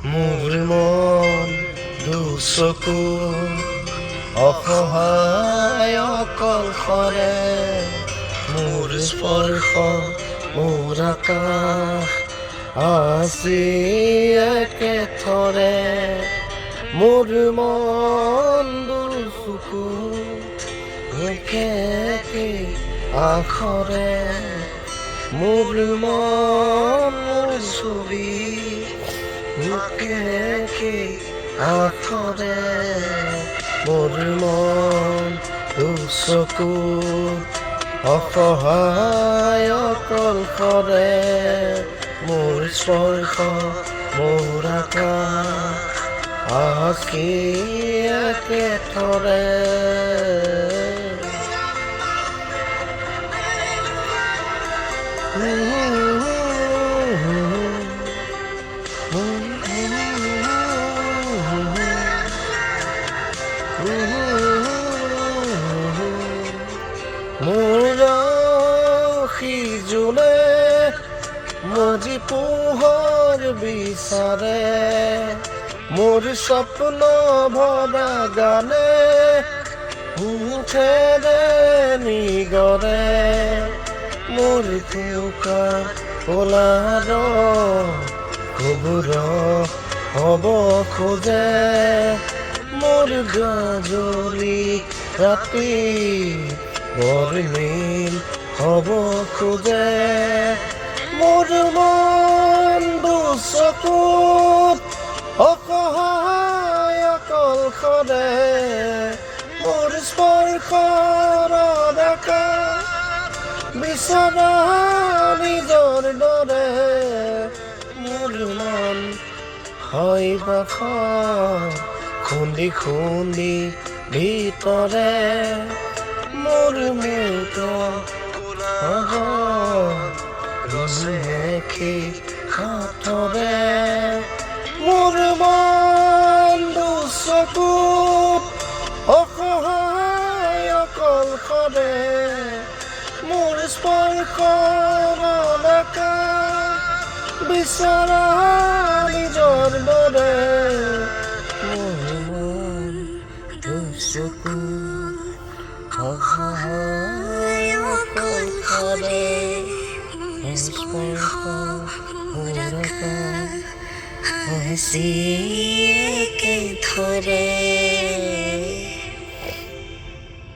মোৰ মন দুচকু অসহায় অকলশৰে মোৰ স্পৰ্শ মোৰ আকাশ আজি একেথৰে মোৰ মন দুচকু একে একে আখৰে মোৰ মন মোৰ ছবি একে একে আখৰে মোৰ মন দুচকু অসহায় অকলশৰে মোৰ স্পৰ্শ মোৰ আকাশ আঁকি একেথৰে মোৰ সিজুলে মজি পোহৰ বিচাৰে মোৰ স্বপ্ন ভৰা গানে মুঠেৰে নিগৰে মোৰ কেউকা কলাৰ খবৰ হ'ব খোজে মোৰ গাজলি ৰাতি বৰমিল হ'ব খোজে মোৰ মন দুচকুত অসহায় অকলশৰে মোৰ স্পৰ্শৰ আকাশ বিচৰা নিজৰ দৰে মোৰ মন হয় বাখৰ খুন্দি খুন্দি ভিতৰে মোৰ মূত ৰুজেখি হাতৰে মোৰ মন দুচকুত অসহায় অকলশৰে মোৰ স্পৰ্শৰ আকাশ বিচৰা নিজৰ দৰে মোৰ মন দুচকুত অসহায় অকলশৰে মোৰ স্পৰ্শ মোৰ আকাশ আজি একেথৰে